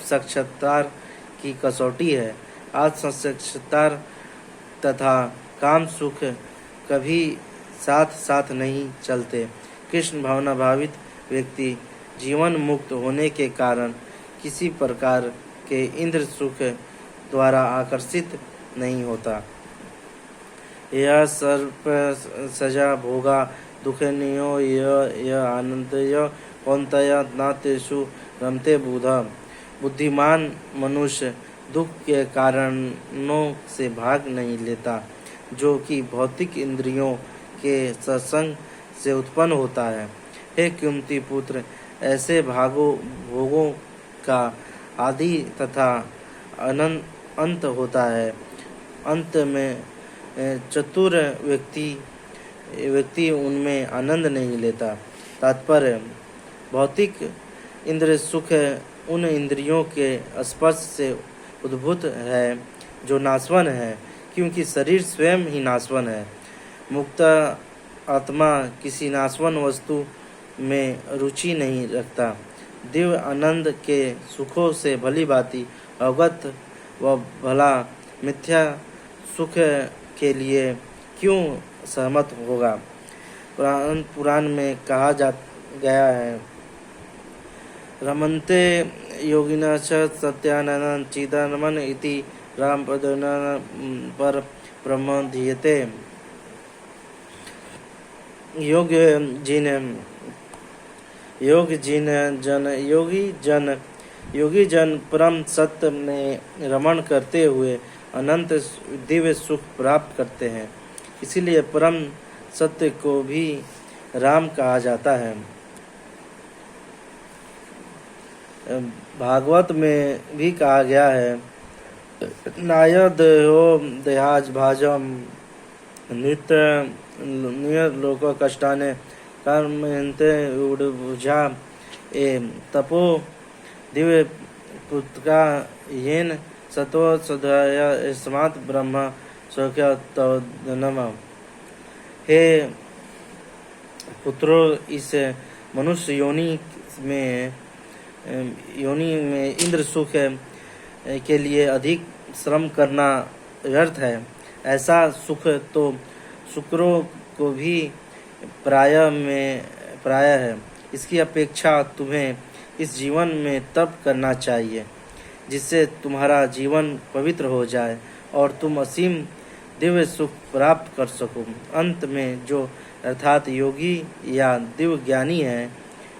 साक्षात्कार की कसौटी है। आत्म साक्षात्कार तथा काम सुख कभी साथ साथ नहीं चलते। कृष्ण भावना भावित व्यक्ति जीवन मुक्त होने के कारण किसी प्रकार के इंद्र सुख द्वारा आकर्षित नहीं होता। यह सर्प सजा भोगा दुखनियो यह आनंदय कौंतय न तेषु रमते बुधा। बुद्धिमान मनुष्य दुख के कारणों से भाग नहीं लेता, जो कि भौतिक इंद्रियों के सत्संग से उत्पन्न होता है। हे कुंती पुत्र, ऐसे भोगों का आदि तथा अंत होता है। अंत में चतुर व्यक्ति उनमें आनंद नहीं लेता। तात्पर्य, भौतिक इंद्र सुख उन इंद्रियों के स्पर्श से उद्भूत है जो नाशवान है, क्योंकि शरीर स्वयं ही नाशवान है। मुक्त आत्मा किसी नाशवान वस्तु में रुचि नहीं रखता। दिव्य आनंद के सुखों से भली भांति अवगत व भला मिथ्या सुख के लिए क्यों सहमत होगा। पुराण में कहा गया है, रमन्ते योगिनः सत्यानंद चिदानमन इति रामपदन पर ब्रह्म धीयते। योगी जन परम सत्य में रमण करते हुए अनंत दिव्य सुख प्राप्त करते हैं। इसीलिए परम सत्य को भी राम कहा जाता है। भागवत में भी कहा गया है, नाय देहो देहाज भाजम नित्य लोक कष्टाने कर्मन्ते उड़भुजा ए तपो दिव्य पुत्रा येन सत्व सदय स्मात् ब्रह्म सौख्यतनम। हे पुत्रों, इस मनुष्य योनि में इंद्र सुख के लिए अधिक श्रम करना व्यर्थ है। ऐसा सुख तो शुक्रों को भी प्राय है। इसकी अपेक्षा तुम्हें इस जीवन में तप करना चाहिए, जिससे तुम्हारा जीवन पवित्र हो जाए और तुम असीम दिव्य सुख प्राप्त कर सको। अंत में जो अर्थात योगी या दिव्य ज्ञानी है,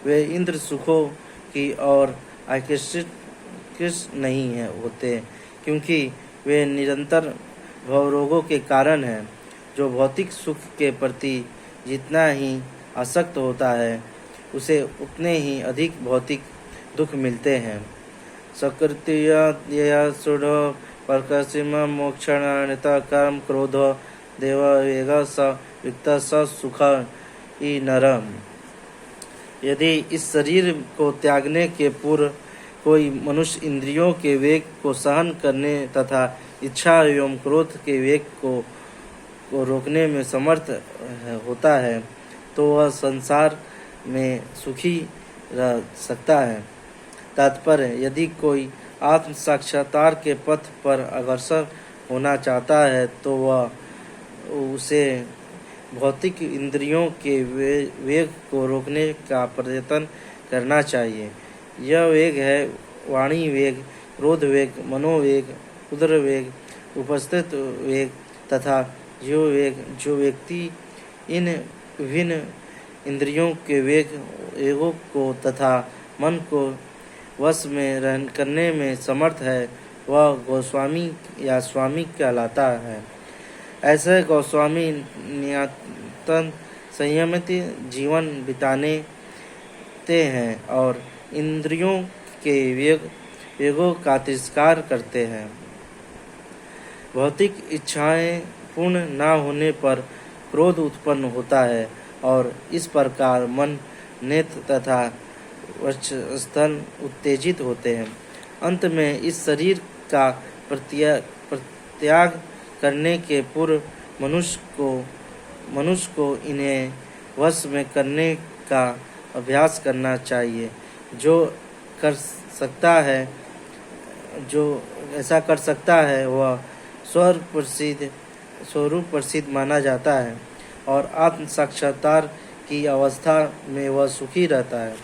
वे इंद्र सुखों की ओर आकर्षित नहीं होते, क्योंकि वे निरंतर भवरोगों के कारण हैं। जो भौतिक सुख के प्रति जितना ही आसक्त होता है, उसे उतने ही अधिक भौतिक दुख मिलते हैं। सकृत्य सुढ़ परकसिम मोक्षणित कर्म क्रोध देव वेग स वित्त स सुख ई नरम। यदि इस शरीर को त्यागने के पूर्व कोई मनुष्य इंद्रियों के वेग को सहन करने तथा इच्छा एवं क्रोध के वेग को रोकने में समर्थ होता है, तो वह संसार में सुखी रह सकता है। तात्पर्य, यदि कोई आत्म साक्षात्कार के पथ पर अग्रसर होना चाहता है, तो वह उसे भौतिक इंद्रियों के वेग को रोकने का प्रयत्न करना चाहिए। यह वेग है वाणी वेग, क्रोध वेग, मनोवेग, उदर वेग, उपस्थित वेग तथा जो व्यक्ति इन विभिन्न इंद्रियों के वेगों को तथा मन को वश में करने में समर्थ है, वह गोस्वामी या स्वामी कहलाता है। ऐसे गोस्वामी नियंत्रण संयमित जीवन बिताते हैं और इंद्रियों के वेगों का तिरस्कार करते हैं। भौतिक इच्छाएं पूर्ण न होने पर क्रोध उत्पन्न होता है और इस प्रकार मन, नेत्र तथा वक्षस्थल उत्तेजित होते हैं। अंत में इस शरीर का परित्याग करने के पूर्व मनुष्य को इन्हें वश में करने का अभ्यास करना चाहिए। जो कर सकता है जो ऐसा कर सकता है वह स्वरूप प्रसिद्ध माना जाता है और आत्म साक्षात्कार की अवस्था में वह सुखी रहता है।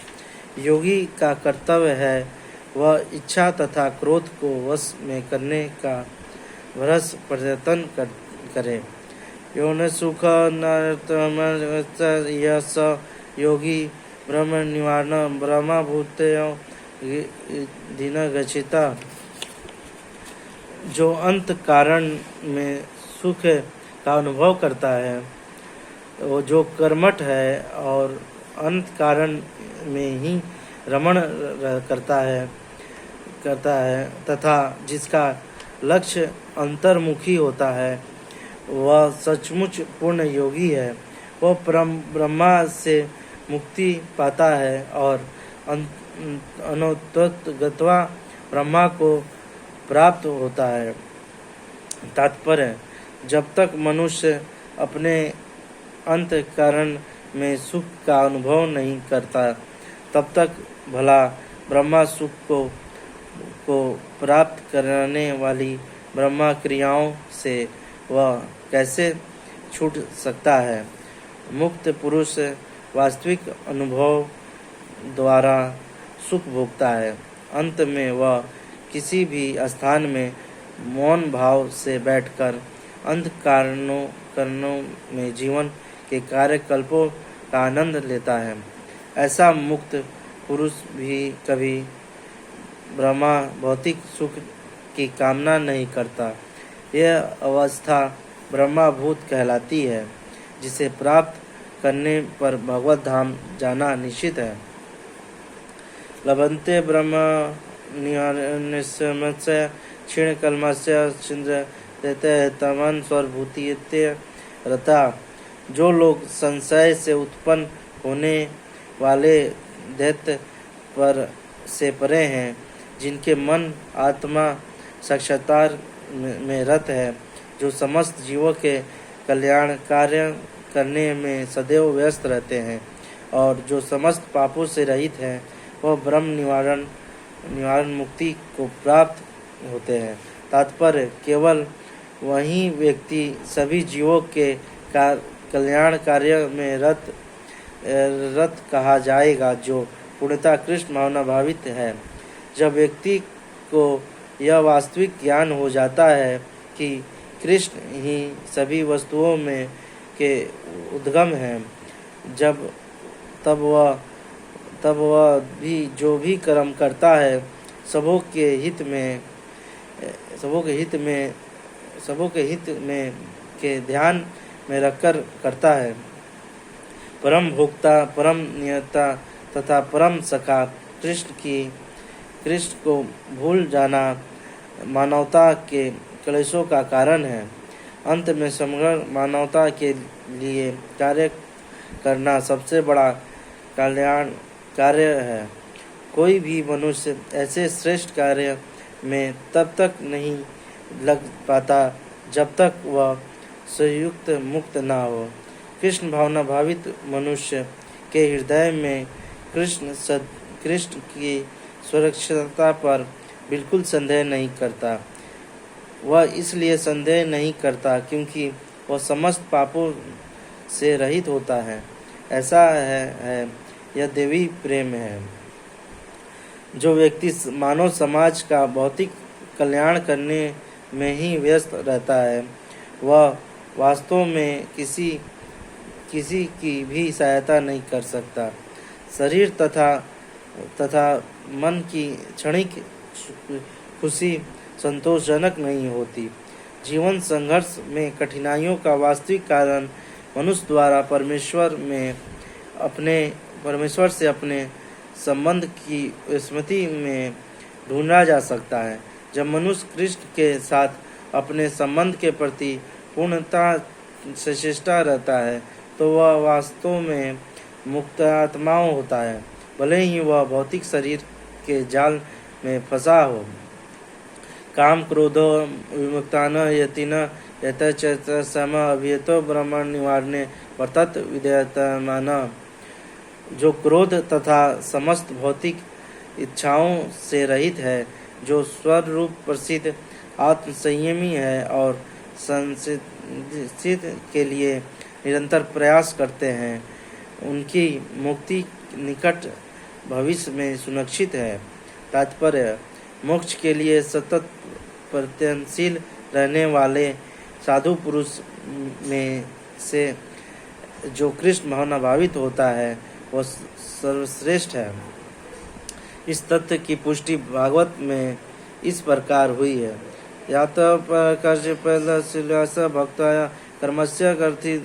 योगी का कर्तव्य है वह इच्छा तथा क्रोध को वश में करने का भरस प्रयत्न करे। यौन सुख यस योगी ब्रह्म निवारण ब्रह्मभूत दिन गच्छिता। जो अंत कारण में सुख का अनुभव करता है वो जो कर्मठ है और अंत कारण में ही रमण करता है तथा जिसका लक्ष्य अंतर्मुखी होता है वह सचमुच पूर्ण योगी है। वह ब्रह्मा से मुक्ति पाता है और अनंतगत्वा ब्रह्मा को प्राप्त होता है। तात्पर्य, जब तक मनुष्य अपने अंतःकरण में सुख का अनुभव नहीं करता तब तक भला ब्रह्मा सुख को प्राप्त करने वाली ब्रह्मा क्रियाओं से वह कैसे छूट सकता है। मुक्त पुरुष वास्तविक अनुभव द्वारा सुख भोगता है। अंत में वह किसी भी स्थान में मौन भाव से बैठकर अंतःकरणों में जीवन के कार्यकल्पों का आनंद लेता है। ऐसा मुक्त पुरुष भी कभी ब्रह्मा भौतिक सुख की कामना नहीं करता। यह अवस्था ब्रह्माभूत कहलाती है, जिसे प्राप्त करने पर भगवत धाम जाना निश्चित है। लभन्ते ब्रह्म निहारण्यस्य क्षीण कल्मस्य छिन्द्र देते तमन स्वरभूति रता। जो लोग संशय से उत्पन्न होने वाले दैत्य पर से परे हैं, जिनके मन आत्मा साक्षात्कार में रत है, जो समस्त जीवों के कल्याण कार्य करने में सदैव व्यस्त रहते हैं और जो समस्त पापों से रहित हैं, वह ब्रह्म निवारण मुक्ति को प्राप्त होते हैं। तात्पर्य, केवल वही व्यक्ति सभी जीवों के कल्याण कार्य में रत कहा जाएगा जो पूर्णतः कृष्ण भावना भावित है। जब व्यक्ति को यह वास्तविक ज्ञान हो जाता है कि कृष्ण ही सभी वस्तुओं में के उद्गम हैं, तब वह भी जो भी कर्म करता है सबों के हित में के ध्यान में रखकर करता है। परम भोक्ता, परम नियता तथा परम सखा कृष्ण को भूल जाना मानवता के क्लेशों का कारण है। अंत में समग्र मानवता के लिए कार्य करना सबसे बड़ा कल्याण कार्य है। कोई भी मनुष्य ऐसे श्रेष्ठ कार्य में तब तक नहीं लग पाता जब तक वह संयुक्त मुक्त ना हो। कृष्ण भावना भावित मनुष्य के हृदय में कृष्ण की सुरक्षितता पर बिल्कुल संदेह नहीं करता। वह इसलिए संदेह नहीं करता क्योंकि वह समस्त पापों से रहित होता है। ऐसा है यह देवी प्रेम है। जो व्यक्ति मानव समाज का भौतिक कल्याण करने में ही व्यस्त रहता है, वह वास्तव में किसी की भी सहायता नहीं कर सकता। शरीर तथा मन की क्षणिक खुशी संतोषजनक नहीं होती। जीवन संघर्ष में कठिनाइयों का वास्तविक कारण मनुष्य द्वारा परमेश्वर से अपने संबंध की स्मृति में ढूंढा जा सकता है। जब मनुष्य कृष्ण के साथ अपने संबंध के प्रति पूर्णतः सचेष्टा रहता है तो वह वास्तव में मुक्त आत्माओं होता है, भले ही वह भौतिक शरीर के जाल में फंसा हो। काम क्रोधो विमुक्तान यतिन यतचेत सम अभियतो ब्रह्म निवारणे वर्तत विधेयतमान। जो क्रोध तथा समस्त भौतिक इच्छाओं से रहित है जो स्वरूप प्रसिद्ध आत्म संयमी है और संसिद्ध के लिए निरंतर प्रयास करते हैं, उनकी मुक्ति निकट भविष्य में सुनिश्चित है। तात्पर्य: मोक्ष के लिए सतत प्रयत्नशील रहने वाले साधु पुरुष में से जो कृष्ण भावना भावित होता है वह सर्वश्रेष्ठ है। इस तथ्य की पुष्टि भागवत में इस प्रकार हुई है: या तो कर्ष भक्ताय कर्मस्य कर्ति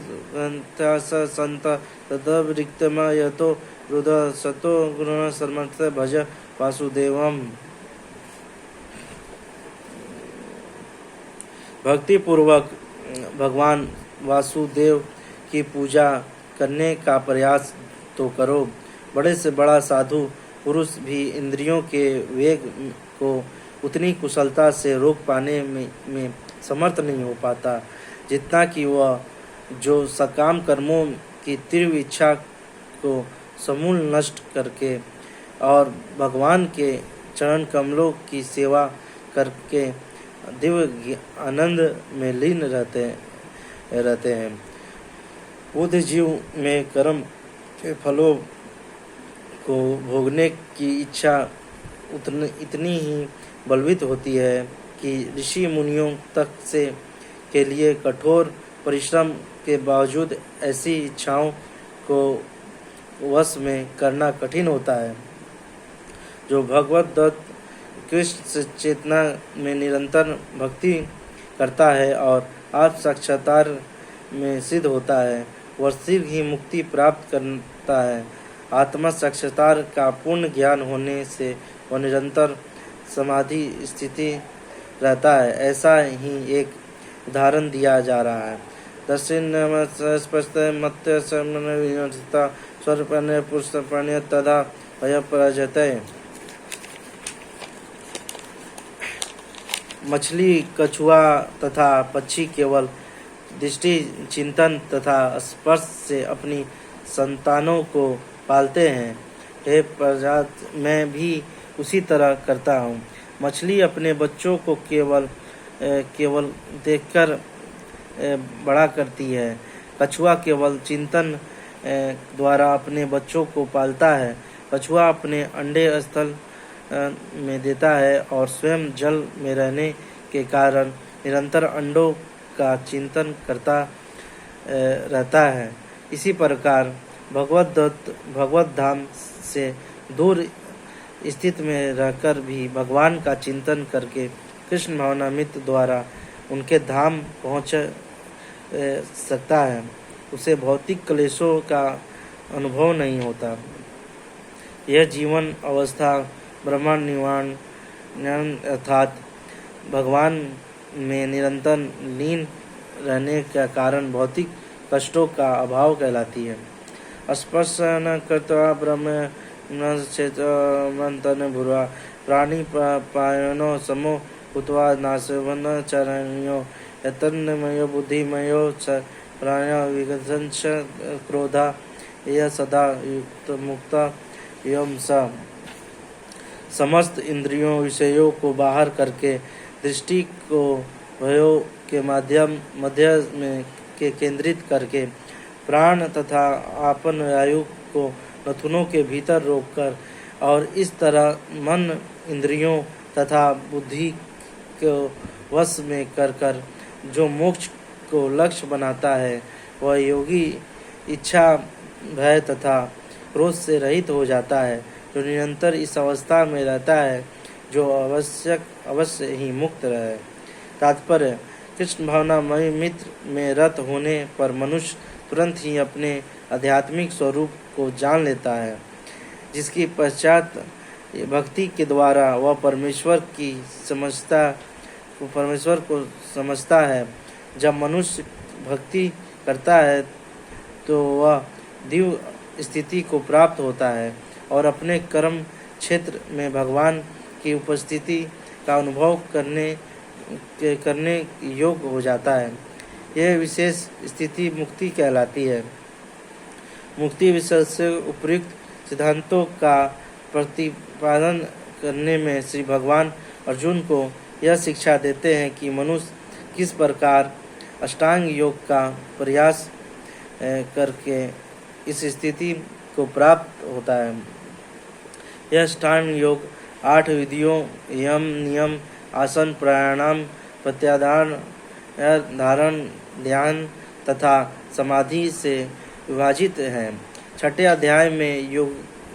संत तदविरिक्तम यतो रुद सतो गुण समर्थ भज वासुदेवम। भक्ति पूर्वक भगवान वासुदेव की पूजा करने का प्रयास तो करो। बड़े से बड़ा साधु पुरुष भी इंद्रियों के वेग को उतनी कुशलता से रोक पाने में समर्थ नहीं हो पाता जितना कि वह जो सकाम कर्मों की तीव्र इच्छा को समूल नष्ट करके और भगवान के चरण कमलों की सेवा करके दिव्य आनंद में लीन रहते हैं। बुद्ध जीव में कर्म के फलों को भोगने की इच्छा इतनी ही बलवत होती है कि ऋषि मुनियों तक से के लिए कठोर परिश्रम के बावजूद ऐसी इच्छाओं को वश में करना कठिन होता है। जो भगवत दत्त कृष्ण चेतना में निरंतर भक्ति करता है और आत्म साक्षात्कार में सिद्ध होता है, वह शीघ्र ही मुक्ति प्राप्त करता है। आत्मा साक्षात्कार का पूर्ण ज्ञान होने से वह निरंतर समाधि स्थिति रहता है। ऐसा ही एक उदाहरण दिया जा रहा है। दक्षिण स्पष्ट मत्य विनता स्वरूपण्य पुष्पण्य तथा भय पराजय। मछली, कछुआ तथा पक्षी केवल दृष्टि, चिंतन तथा स्पर्श से अपनी संतानों को पालते हैं। हे प्रजात, मैं भी उसी तरह करता हूँ। मछली अपने बच्चों को केवल देखकर बड़ा करती है। कछुआ केवल चिंतन द्वारा अपने बच्चों को पालता है। कछुआ अपने अंडे स्थल में देता है और स्वयं जल में रहने के कारण निरंतर अंडों का चिंतन करता रहता है। इसी प्रकार भगवत धाम से दूर स्थित में रहकर भी भगवान का चिंतन करके कृष्ण भावनामृत द्वारा उनके धाम पहुँच सकता है। उसे भौतिक क्लेशों का अनुभव नहीं होता। यह जीवन अवस्था ब्रह्म निर्वाण अर्थात भगवान में निरंतर लीन रहने का कारण भौतिक कष्टों का अभाव कहलाती है। स्पर्श न कृत्वा ब्रह्म न चेतन भूर्वा प्राणी पायनो समो उतवा नाशवन चरणियो यतन्मयो बुद्धिमयो च प्राण विगतंश क्रोधा यह सदा युक्त मुक्ता एवं स। समस्त इंद्रियों विषयों को बाहर करके दृष्टि को भयों के मध्य में के केंद्रित करके प्राण तथा आपन वायु को नथुनों के भीतर रोककर और इस तरह मन, इंद्रियों तथा बुद्धि को वश में कर जो मोक्ष को लक्ष्य बनाता है, वह योगी इच्छा, भय तथा क्रोध से रहित हो जाता है। जो निरंतर इस अवस्था में रहता है, जो अवश्य ही मुक्त रहे। तात्पर्य: कृष्ण भावनामय मित्र में रत होने पर मनुष्य तुरंत ही अपने आध्यात्मिक स्वरूप को जान लेता है, जिसकी पश्चात भक्ति के द्वारा वह परमेश्वर को समझता है। जब मनुष्य भक्ति करता है तो वह दिव्य स्थिति को प्राप्त होता है और अपने कर्म क्षेत्र में भगवान की उपस्थिति का अनुभव करने योग्य हो जाता है। यह विशेष स्थिति मुक्ति कहलाती है। मुक्ति विषय से उपयुक्त सिद्धांतों का प्रतिपादन करने में श्री भगवान अर्जुन को यह शिक्षा देते हैं कि मनुष्य किस प्रकार अष्टांग योग का प्रयास करके इस स्थिति को प्राप्त होता है। यह अष्टांग योग 8 विधियों यम नियम आसन प्राणायाम प्रत्याधान धारण ध्यान तथा समाधि से विभाजित है। छठे अध्याय में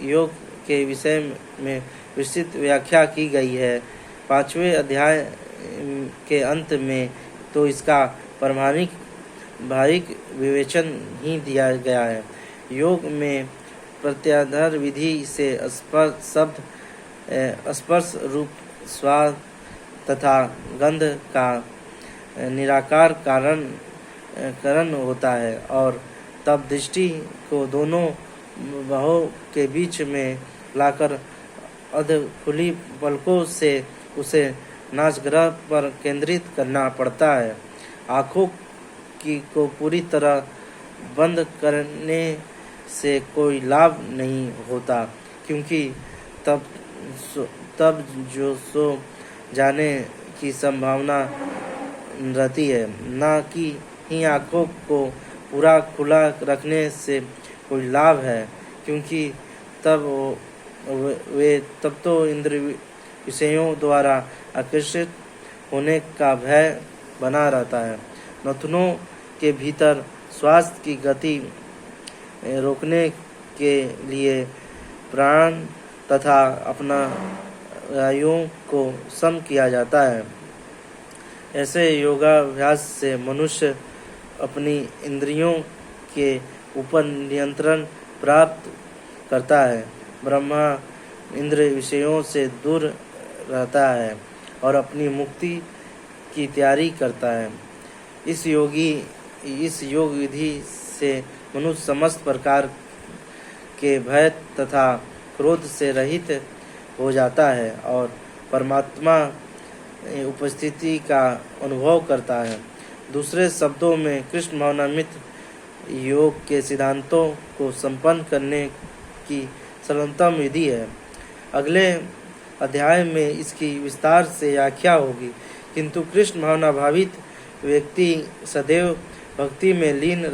योग के विषय में विस्तृत व्याख्या की गई है। 5वें अध्याय के अंत में तो इसका प्रामाणिक विवेचन ही दिया गया है। योग में प्रत्याधार विधि से स्पर्श रूप स्वाद तथा गंध का निराकार कारण होता है और तब दृष्टि को दोनों बाहों के बीच में लाकर अध खुली पलकों से उसे नासग्रह पर केंद्रित करना पड़ता है। आँखों को पूरी तरह बंद करने से कोई लाभ नहीं होता, क्योंकि तब जो सो जाने की संभावना रहती है, न कि ही आँखों को पूरा खुला रखने से कोई लाभ है, क्योंकि तब तो इंद्र विषयों द्वारा आकर्षित होने का भय बना रहता है। नथुनों के भीतर श्वास की गति रोकने के लिए प्राण तथा अपना वायुओं को सम किया जाता है। ऐसे योगाभ्यास से मनुष्य अपनी इंद्रियों के ऊपर नियंत्रण प्राप्त करता है, ब्रह्मा इंद्र विषयों से दूर रहता है और अपनी मुक्ति की तैयारी करता है। इस योग विधि से मनुष्य समस्त प्रकार के भय तथा क्रोध से रहित हो जाता है और परमात्मा उपस्थिति का अनुभव करता है। दूसरे शब्दों में कृष्ण भावनामृत योग के सिद्धांतों को संपन्न करने की सरलतम विधि है। अगले अध्याय में इसकी विस्तार से व्याख्या होगी, किंतु कृष्ण भावना भावित व्यक्ति सदैव भक्ति में लीन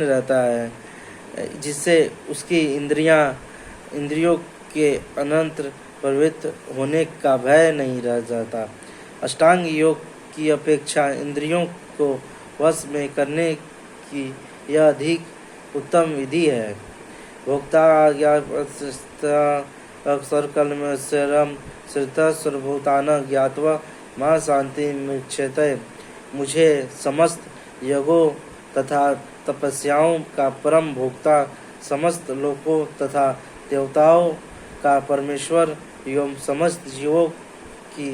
रहता है, जिससे उसकी इंद्रियों के अनंत प्रवृत्त होने का भय नहीं रह जाता। अष्टांग योग की अपेक्षा इंद्रियों को वश में करने की यह अधिक उत्तम विधि है। भोक्ता सर्वकर्मस्वरम श्रुता सर्वभूतान ज्ञात्वा मां शांति मुच्यते। मुझे समस्त योगों तथा तपस्याओं का परम भोक्ता, समस्त लोकों तथा देवताओं का परमेश्वर एवं समस्त जीवों की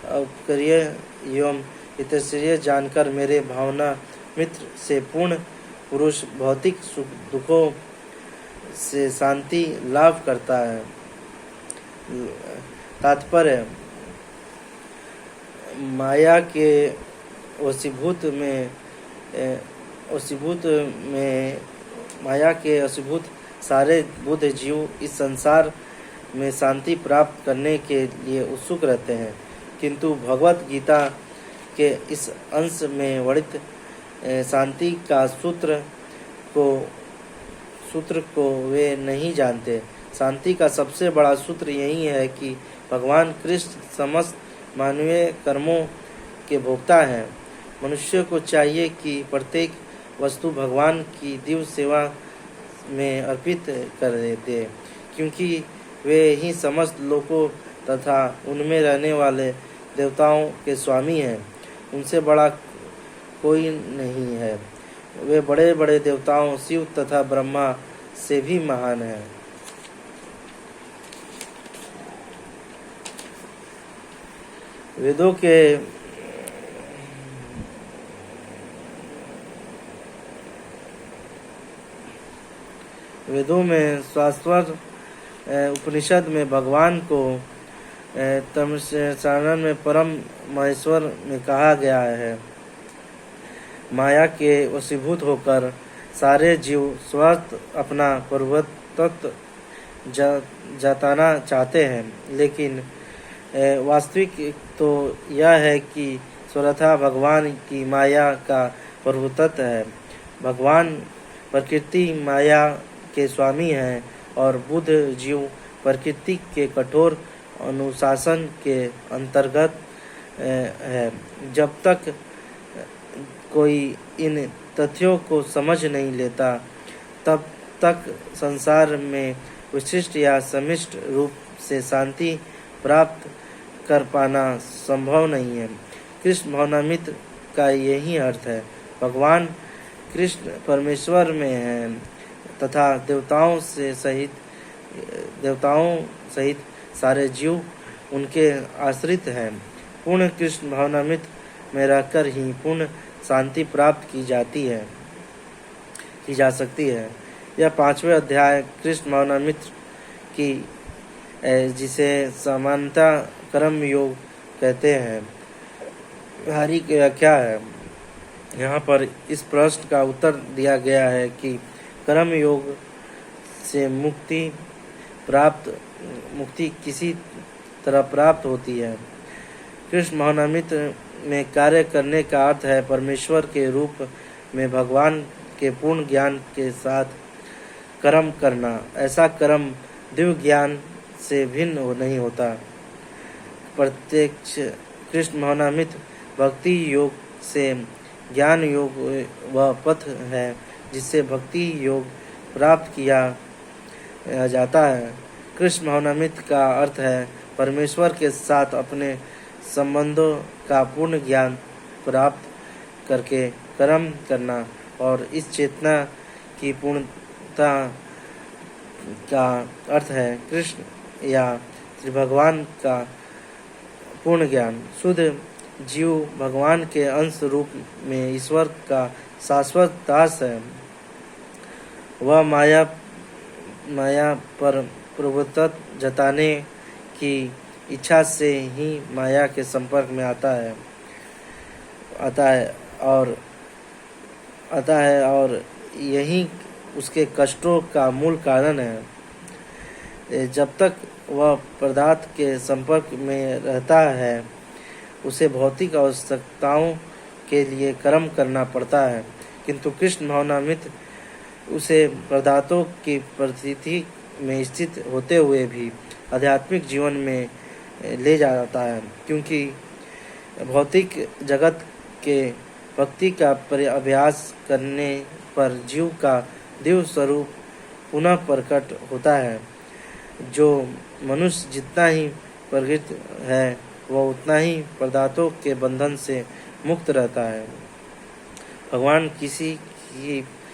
अवकर्य एवं हितैषी जानकर मेरे भावना मित्र से पूर्ण पुरुष भौतिक सुख दुखों से शांति लाभ करता है। तात्पर्य: माया के वशीभूत सारे बुद्ध जीव इस संसार में शांति प्राप्त करने के लिए उत्सुक रहते हैं, किंतु भगवत गीता के इस अंश में वर्णित शांति का सूत्र को वे नहीं जानते। शांति का सबसे बड़ा सूत्र यही है कि भगवान कृष्ण समस्त मानवीय कर्मों के भोक्ता हैं। मनुष्य को चाहिए कि प्रत्येक वस्तु भगवान की दिव्य सेवा में अर्पित कर दे, क्योंकि वे ही समस्त लोकों तथा उनमें रहने वाले देवताओं के स्वामी हैं। उनसे बड़ा कोई नहीं है। वे बड़े बड़े देवताओं शिव तथा ब्रह्मा से भी महान हैं। वेदों में शाश्वत उपनिषद में भगवान को तमसानन में परम महेश्वर में कहा गया है। माया के वशीभूत होकर सारे जीव स्वार्थ अपना पूर्वतत्व जताना चाहते हैं, लेकिन वास्तविक तो यह है कि सर्वथा भगवान की माया का प्रभुत्व है। भगवान प्रकृति माया के स्वामी हैं और बुद्ध जीव प्रकृति के कठोर अनुशासन के अंतर्गत है। जब तक कोई इन तथ्यों को समझ नहीं लेता, तब तक संसार में विशिष्ट या समिष्ट रूप से शांति प्राप्त कर पाना संभव नहीं है। कृष्ण भावनामृत का यही अर्थ है। भगवान कृष्ण परमेश्वर में हैं तथा देवताओं सहित सारे जीव उनके आश्रित हैं। पूर्ण कृष्ण भावनामृत में रहकर ही पूर्ण शांति प्राप्त की जा सकती है। यह 5वें अध्याय कृष्ण भावनामृत की जिसे समानता कर्म योग कहते हैं, हरि की व्याख्या है। यहाँ पर इस प्रश्न का उत्तर दिया गया है कि कर्म योग से मुक्ति किसी तरह प्राप्त होती है। कृष्ण भावनामृत में कार्य करने का अर्थ है परमेश्वर के रूप में भगवान के पूर्ण ज्ञान के साथ कर्म करना। ऐसा कर्म दिव्य ज्ञान से भिन्न नहीं होता। प्रत्यक्ष कृष्ण भावनामृत भक्ति योग से ज्ञान योग वह पथ है जिससे भक्ति योग प्राप्त किया जाता है। कृष्ण भावनामृत का अर्थ है परमेश्वर के साथ अपने संबंधों का पूर्ण ज्ञान प्राप्त करके कर्म करना और इस चेतना की पूर्णता का अर्थ है कृष्ण या श्री भगवान का पूर्ण ज्ञान। शुद्ध जीव भगवान के अंश रूप में ईश्वर का शाश्वत दास है। वह माया पर प्रभुत्व जताने की इच्छा से ही माया के संपर्क में आता है और यही उसके कष्टों का मूल कारण है। जब तक वह पदार्थ के संपर्क में रहता है, उसे भौतिक आवश्यकताओं के लिए कर्म करना पड़ता है, किंतु कृष्ण भावनामृत उसे पदार्थों की परिस्थिति में स्थित होते हुए भी आध्यात्मिक जीवन में ले जाता है, क्योंकि भौतिक जगत के भक्ति का अभ्यास करने पर जीव का दिव्य स्वरूप पुनः प्रकट होता है। जो मनुष्य जितना ही प्रकृत है, वह उतना ही पदार्थों के बंधन से मुक्त रहता है। भगवान किसी की